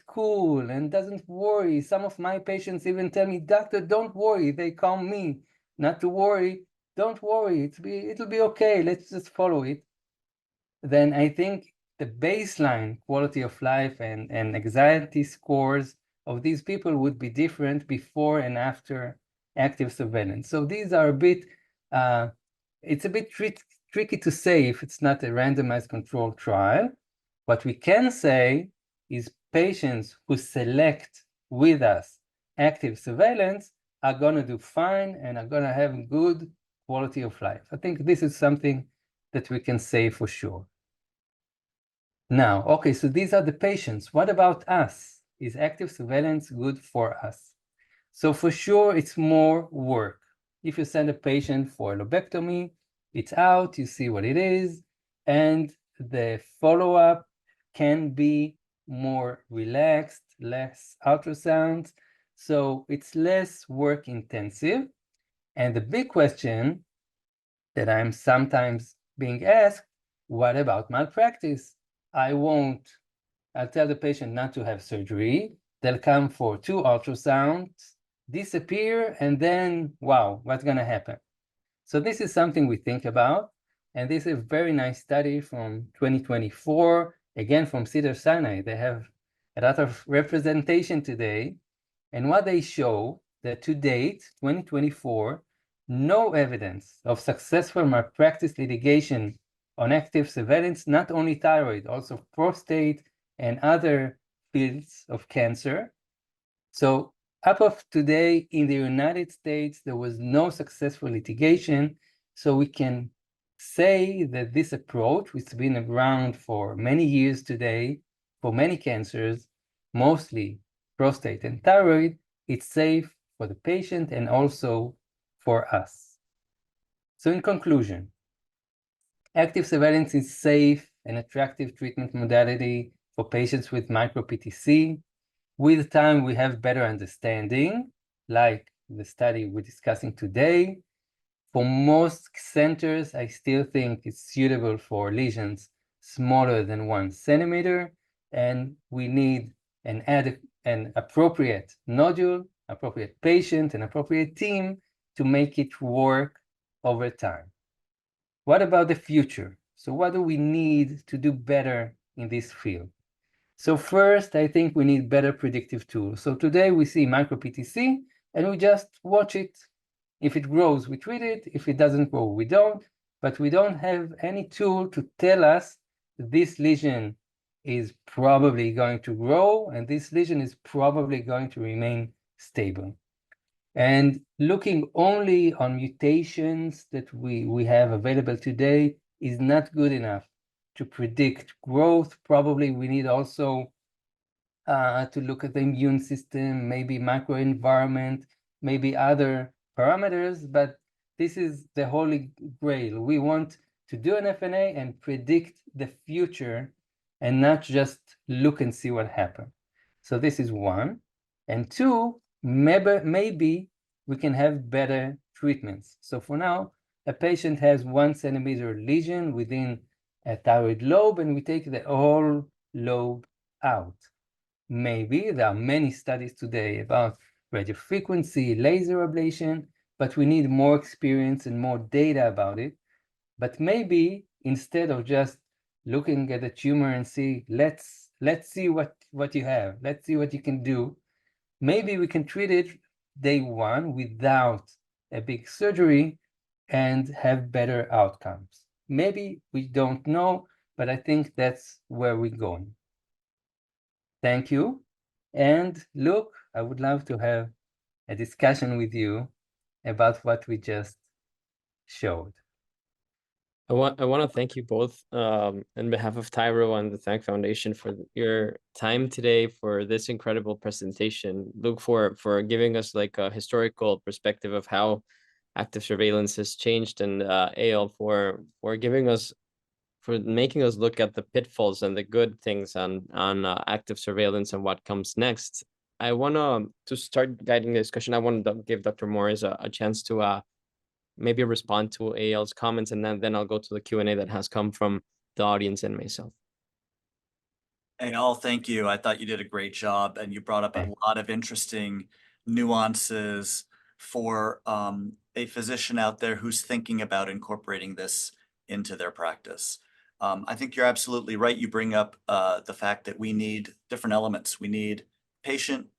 Speaker 3: cool and doesn't worry, some of my patients even tell me, doctor, don't worry. They call me not to worry. Don't worry, it'll be okay. Let's just follow it. Then I think the baseline quality of life and anxiety scores of these people would be different before and after active surveillance. So these are a bit, it's a bit tricky to say if it's not a randomized controlled trial. What we can say is patients who select with us active surveillance are going to do fine and are going to have good quality of life. I think this is something that we can say for sure. Now, okay, so these are the patients. What about us? Is active surveillance good for us? So for sure, it's more work. If you send a patient for a lobectomy, it's out, you see what it is, and the follow-up can be more relaxed, less ultrasounds, so it's less work intensive. And the big question that I'm sometimes being asked, what about malpractice? I'll tell the patient not to have surgery. They'll come for 2 ultrasounds, disappear, and then, wow, what's going to happen? So this is something we think about. And this is a very nice study from 2024, again, from Cedars-Sinai. They have a lot of representation today. And what they show that to date, 2024, no evidence of successful malpractice litigation on active surveillance, not only thyroid, also prostate and other fields of cancer. So up of today in the United States, there was no successful litigation. So we can say that this approach, which has been around for many years today, for many cancers, mostly prostate and thyroid, it's safe for the patient and also for us. So in conclusion, active surveillance is safe and attractive treatment modality for patients with micro-PTC. With time, we have better understanding, like the study we're discussing today. For most centers, I still think it's suitable for lesions smaller than 1 centimeter, and we need an appropriate nodule, appropriate patient, an appropriate team to make it work over time. What about the future? So what do we need to do better in this field? So first, I think we need better predictive tools. So today we see micro-PTC, and we just watch it. If it grows, we treat it. If it doesn't grow, we don't. But we don't have any tool to tell us this lesion is probably going to grow, and this lesion is probably going to remain stable. And looking only on mutations that we have available today is not good enough to predict growth. Probably we need also to look at the immune system, maybe microenvironment, maybe other parameters, but this is the holy grail. We want to do an FNA and predict the future and not just look and see what happened. So this is 1. And 2, maybe we can have better treatments. So for now, a patient has 1 centimeter lesion within a thyroid lobe, and we take the whole lobe out. Maybe there are many studies today about radiofrequency, laser ablation, but we need more experience and more data about it. But maybe instead of just looking at the tumor and see, let's see what you have, let's see what you can do, maybe we can treat it day 1 without a big surgery and have better outcomes. Maybe we don't know, but I think that's where we're going. Thank you. And Luc, I would love to have a discussion with you about what we just showed.
Speaker 2: I want to thank you both on behalf of Tyro and the Thank Foundation for your time today, for this incredible presentation. Luc, for giving us like a historical perspective of how active surveillance has changed, and Eyal for giving us, for making us look at the pitfalls and the good things on active surveillance and what comes next. I want to start guiding the discussion. I want to give Dr. Morris a chance to maybe respond to Eyal's comments, and then I'll go to the Q&A that has come from the audience and myself.
Speaker 1: Eyal, thank you. I thought you did a great job, and you brought up a lot of interesting nuances for a physician out there who's thinking about incorporating this into their practice. I think you're absolutely right. You bring up the fact that we need different elements. We need patient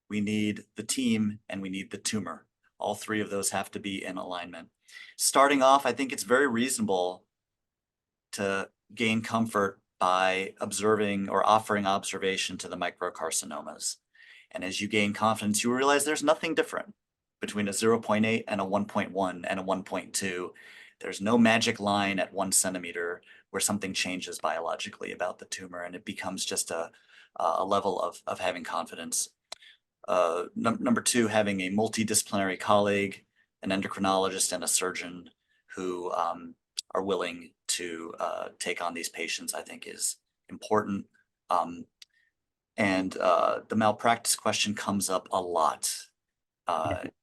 Speaker 1: we need the team, and we need the tumor. All three of those have to be in alignment. Starting off, I think it's very reasonable to gain comfort by observing or offering observation to the microcarcinomas. And as you gain confidence, you realize there's nothing different between a 0.8 and a 1.1 and a 1.2. There's no magic line at 1 centimeter where something changes biologically about the tumor, and it becomes just a level of having confidence. Number two, having a multidisciplinary colleague, an endocrinologist and a surgeon who are willing to take on these patients, I think is important. And the malpractice question comes up a lot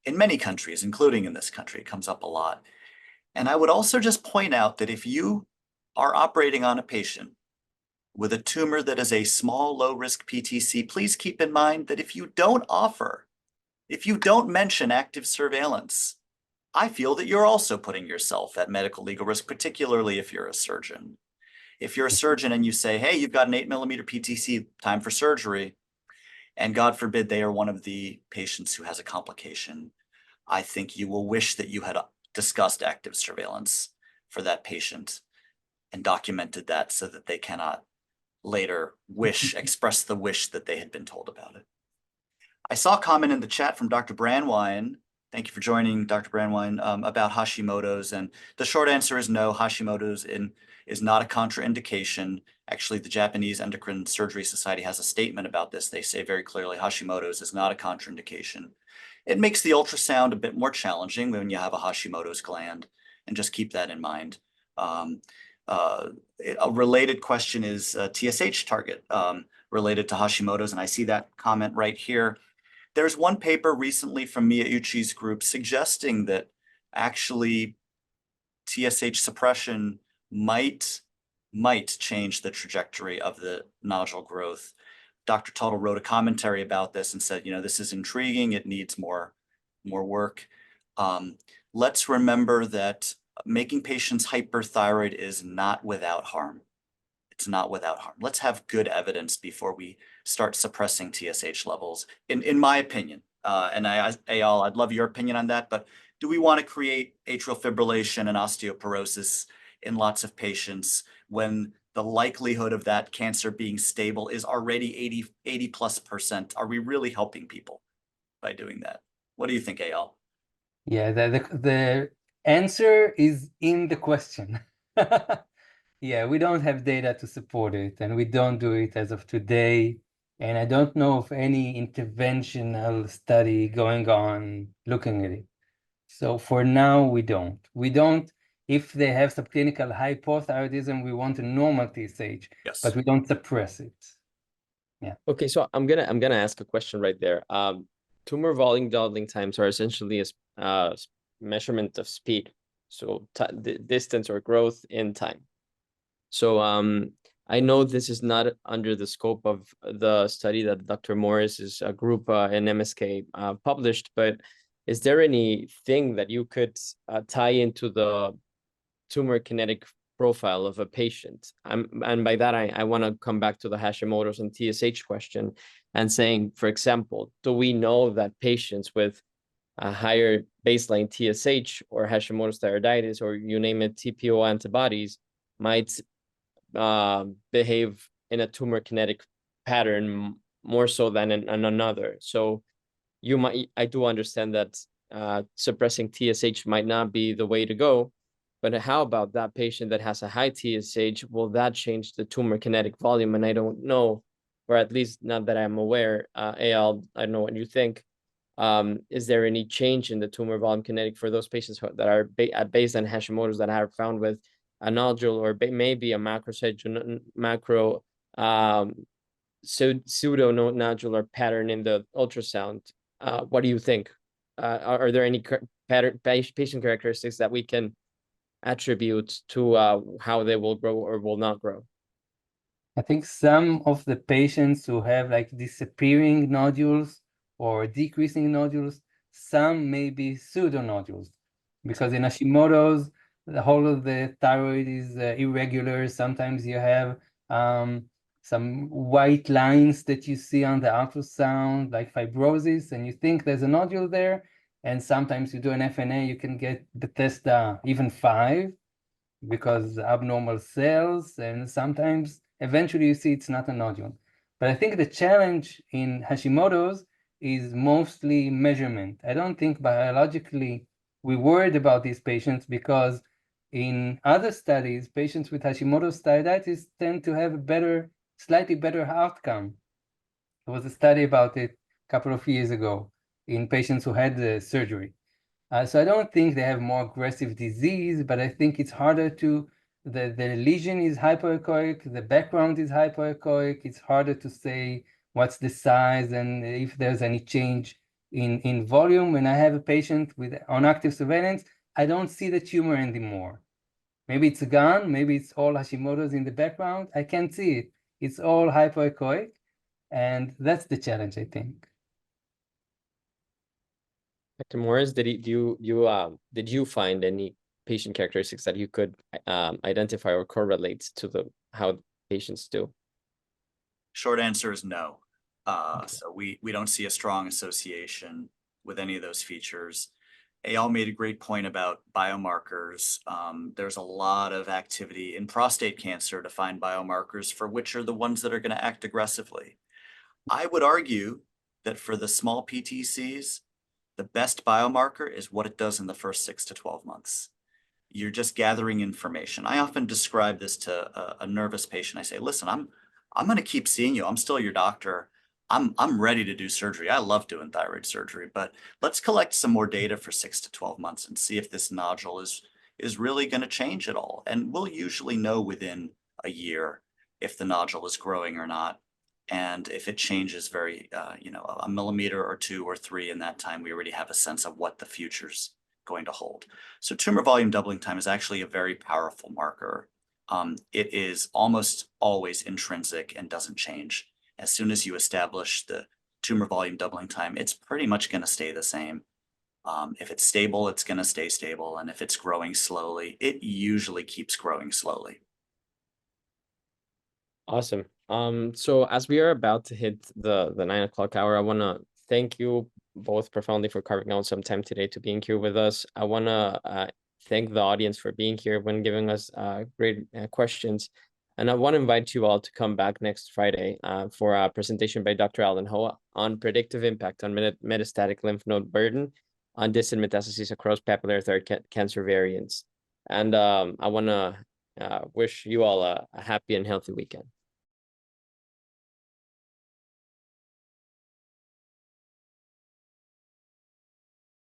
Speaker 1: in many countries, including in this country. It comes up a lot. And I would also just point out that if you are operating on a patient with a tumor that is a small, low-risk PTC, please keep in mind that if you don't mention active surveillance, I feel that you're also putting yourself at medical legal risk, particularly if you're a surgeon. If you're a surgeon and you say, hey, you've got an 8mm PTC, time for surgery, and God forbid they are one of the patients who has a complication, I think you will wish that you had discussed active surveillance for that patient and documented that so that they cannot later express the wish that they had been told about it. I saw a comment in the chat from Dr. Brandwein. Thank you for joining, Dr. Brandwein, about Hashimoto's. And the short answer is no, Hashimoto's is not a contraindication. Actually, the Japanese Endocrine Surgery Society has a statement about this. They say very clearly Hashimoto's is not a contraindication. It makes the ultrasound a bit more challenging when you have a Hashimoto's gland, and just keep that in mind. A related question is TSH target related to Hashimoto's, and I see that comment right here. There's one paper recently from Miyauchi's group suggesting that actually TSH suppression might change the trajectory of the nodule growth. Dr. Tuttle wrote a commentary about this and said, this is intriguing. It needs more work. Let's remember that making patients hyperthyroid is not without harm. It's not without harm. Let's have good evidence before we start suppressing TSH levels, in my opinion. And Eyal, I'd love your opinion on that, but do we want to create atrial fibrillation and osteoporosis in lots of patients when the likelihood of that cancer being stable is already 80+%? Are we really helping people by doing that? What do you think, Eyal?
Speaker 3: Yeah, the answer is in the question. Yeah, we don't have data to support it, and we don't do it as of today. And I don't know of any interventional study going on looking at it. So for now, we don't. If they have subclinical hypothyroidism, we want a normal TSH,
Speaker 1: Yes,
Speaker 3: but we don't suppress it. Yeah.
Speaker 2: Okay, so I'm gonna ask a question right there. Tumor volume doubling times are essentially a measurement of speed, so the distance or growth in time. So I know this is not under the scope of the study that Dr. Morris's group in MSK published, but is there anything that you could tie into the tumor kinetic profile of a patient? And by that, I want to come back to the Hashimoto's and TSH question and saying, for example, do we know that patients with a higher baseline TSH or Hashimoto's thyroiditis, or you name it, TPO antibodies, might behave in a tumor kinetic pattern more so than in another? So I do understand that suppressing TSH might not be the way to go, but how about that patient that has a high TSH? Will that change the tumor kinetic volume? And I don't know, or at least not that I'm aware. Eyal, I don't know what you think. Is there any change in the tumor volume kinetic for those patients that are at baseline Hashimoto's that are found with a nodule or maybe a pseudo nodular pattern in the ultrasound? What do you think? Are there any patient characteristics that we can attribute to how they will grow or will not grow?
Speaker 3: I think some of the patients who have like disappearing nodules or decreasing nodules, some may be pseudo nodules, because in Hashimoto's, the whole of the thyroid is irregular. Sometimes you have some white lines that you see on the ultrasound, like fibrosis, and you think there's a nodule there. And sometimes you do an FNA, you can get Bethesda even 5 because abnormal cells, and sometimes eventually you see it's not a nodule. But I think the challenge in Hashimoto's is mostly measurement. I don't think biologically we worried about these patients because in other studies, patients with Hashimoto's thyroiditis tend to have a better, slightly better outcome. There was a study about it a couple of years ago in patients who had the surgery. So I don't think they have more aggressive disease, but I think it's harder to, the lesion is hypoechoic, the background is hypoechoic, it's harder to say what's the size and if there's any change in volume. When I have a patient on active surveillance, I don't see the tumor anymore. Maybe it's gone, maybe it's all Hashimoto's in the background. I can't see it. It's all hypoechoic, and that's the challenge, I think.
Speaker 2: Dr. Morris, did you find any patient characteristics that you could identify or correlate to how patients do?
Speaker 1: Short answer is no. So we don't see a strong association with any of those features. Eyal made a great point about biomarkers. There's a lot of activity in prostate cancer to find biomarkers for which are the ones that are going to act aggressively. I would argue that for the small PTCs, the best biomarker is what it does in the first 6 to 12 months. You're just gathering information. I often describe this to a nervous patient. I say, listen, I'm going to keep seeing you. I'm still your doctor. I'm ready to do surgery. I love doing thyroid surgery, but let's collect some more data for 6 to 12 months and see if this nodule is really going to change at all. And we'll usually know within a year if the nodule is growing or not. And if it changes very, a millimeter or 2 or 3 in that time, we already have a sense of what the future's going to hold. So tumor volume doubling time is actually a very powerful marker. It is almost always intrinsic and doesn't change. As soon as you establish the tumor volume doubling time, it's pretty much going to stay the same. If it's stable, it's going to stay stable. And if it's growing slowly, it usually keeps growing slowly.
Speaker 2: Awesome. So as we are about to hit the 9 o'clock hour, I want to thank you both profoundly for carving out some time today to being here with us. I want to thank the audience for being here when giving us great questions. And I want to invite you all to come back next Friday for a presentation by Dr. Alan Ho on predictive impact on metastatic lymph node burden on distant metastases across papillary thyroid cancer variants. And I want to wish you all a happy and healthy weekend.